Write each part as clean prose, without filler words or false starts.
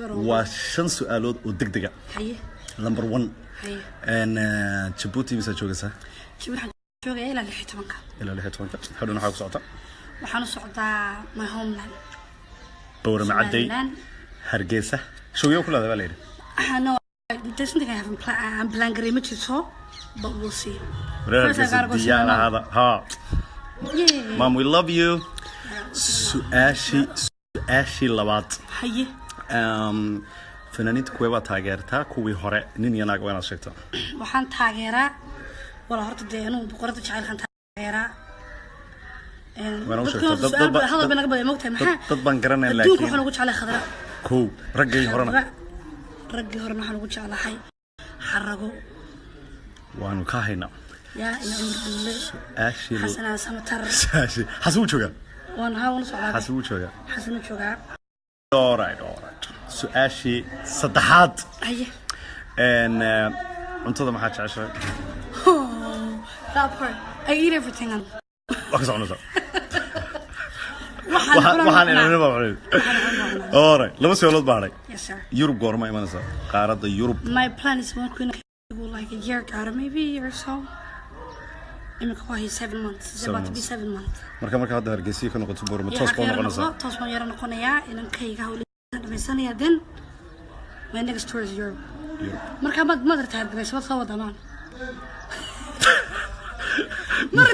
وشن سؤالات ودقدقة حيه number 1 حيه ان جيبوتي مسا جوجسا جيبوتي waxaan joogay ilaa 16 ilaa 16 xaduna waxa ku socota waxaan u socdaa my homeland Bowra Macadey Hargeysa shooyo kula daba leeyahay no there's something I'm planning to so but we'll see first I gotta go هذا ها mom we love you سؤاشي لبعض حيه فنانيت كويبا تاgeerta kuwii hore nin yanaag wayna sheegtaa waxaan taageeraa wala horta deenu boqorada jacaylkan taageeraa هذا بينك بدي موقتها محا تطبن قرنا لكن دوك وحنا نقول على خضراء كو رجي هرنا وحنا نقول على حي حرقوا وانو كاهينا يا اشي حسنا سمتر اشي حسو جوجا وانا ها ونص على حسو جوجا حسنا جوجا alright سؤاشي صدحات ايه ان انت ما حدش عشان that part I eat everything وكسر نص waxaan inaan nabad ore lama soo lod baaray yes sir Europe goorma imanaysa qaarada Europe my plan is to go like a year out maybe a year or so in quite 7 months it's about to be 7 months marka hadda Hargeysa ka noqoto Boorama toos boo noqonaysa toos boo yara noqonaya inaan kayga hawliyada dhamaysanaya then my next tour is Europe marka ma dartaa Hargeysa soo wadamaan مرة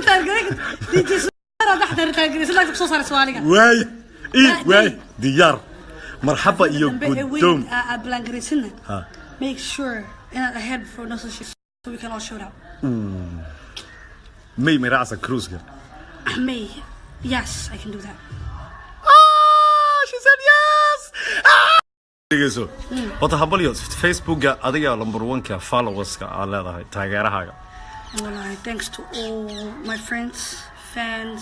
ديجي صار تحضر تاجري سلاك بصوص على سؤالك واي إيه واي ديار مرحبا يو قدوم بلانجريسنا make sure ahead for no so we can all show up مي رأسك كروز كده مي yes I can do that she said yes ديجيسو وتحبليو فيسبوك أديها number 1 كا followers كا على هذا تاجرها Well, thanks to all my friends, fans,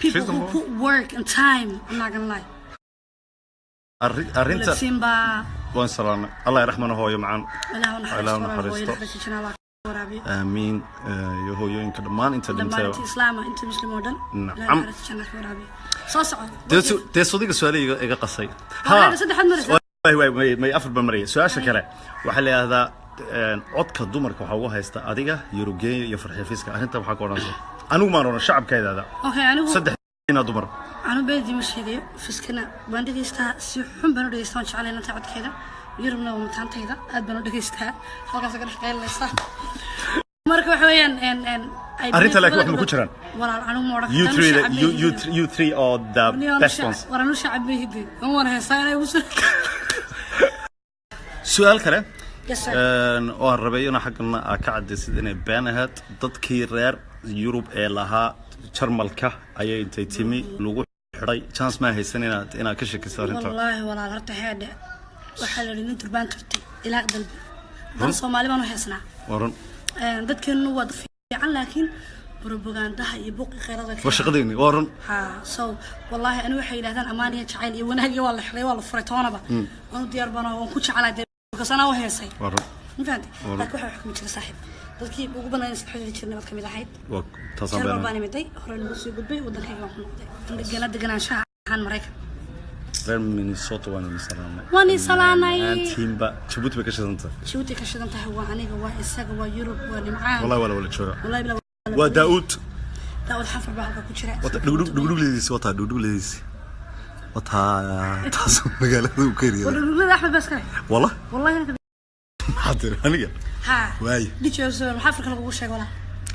people who put work and time. I'm not gonna lie. أرنت. Simba. وين سلام الله يرحمه هو يوم الله نحرسته. آمين يهو يوم كدمان أنت دمانة إسلام أنت مسلم ودن. نعم. ده صديق سؤالي إيجا قصي. ها. صدق حد مرة. ما يقفل بمريء سؤال شكله وحلي هذا codka dumarka waxa uu haysta adiga Eurogay iyo farxiifiska arinta waxa ka oranaysa anigu ma rona shacabkayda okay anigu saddex dumar anigu beedi ma sheegayo fiskana baan dhageystaa si xun baan u dhageystaa jecelahay inta codkeeda Eurogna waa mataantayda aad baan u dhageystaa halkaas ka dhaqayleysa marka waxa weeyaan arinta laakiin wax ma ku jiraan walaal anigu ma oran you three or the best ones waranu shacabiyada waan heesaanay su'aal kale yes sir oo rabayna xaqna ka cadeysay inay baanahaad dadkii reer Europe ee lahaa Jarmalka ayay intay timi lagu xiray chance ma haysan inaad ka shakiso arinta wallahi walaal horta heede waxa la yiri turbaan turti ilaa dalbi dan Soomaali baan u heesnaa waran dadkeenu wad fiican laakiin propagandaha iyo buuqi khayraadka washaqadeeni waran ha so wallahi anu waxay yiraahdaan amaaniya jacayl iyo wanaag iyo wala xiray wala furay toonaba aan diyaar baan oo ku jecelahay كسانا وهيسي ورا ما فهمت لكن واحد حكم يجري صاحب dadkii ugu banaan saxay jirnay mid kamid ahayd taasoo baan imiday hore lagu soo gudbay wadankayga waan ku noqday deganaanshaha aan Mareykan reer Minnesota waan salaanay teamba Djibouti ka shidantay Djibouti ka shidantay waa aniga waa isaga waa Europe waa nimcaan wallahi wala jooga wallahi bila waa Daoud xafar baa halka ku jira dhugdhugleediis wata taasoo magaalada u kariyo dhugdhuglada Axmed bas kale wallahi حاضر هنيا ها واي ديجيسو محافرك lagu sheego wala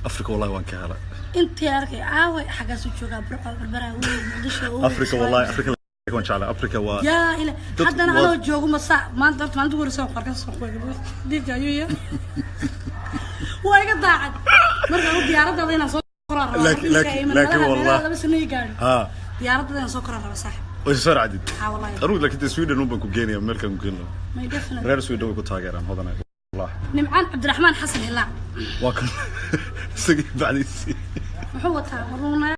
Afrika wallahi waan ka helay intii arkay aaway xagaas u jooga barbara weyn Muqdisho Afrika wallahi Afrika waan jeclaa Afrika waa ya ila hadana anoo joogo masa maanta ugu soo qarkan soo qoyay dijayo waa iga daacad marka uu diyaaradda inaan soo qoraa laakiin wallahi laba sano gaar ha diyaaradda inaan soo qoraa raba saaxib ويصير عديد. والله. أروح لكن Sweden نوبا كوجينيا أمريكا كوجينيا. ما يدفن. غير Sweden وكتاجر عن هذا والله. نمعان عبد الرحمن حسن هلا. واكل. سقي بعد يصير. وحوتها ورونا.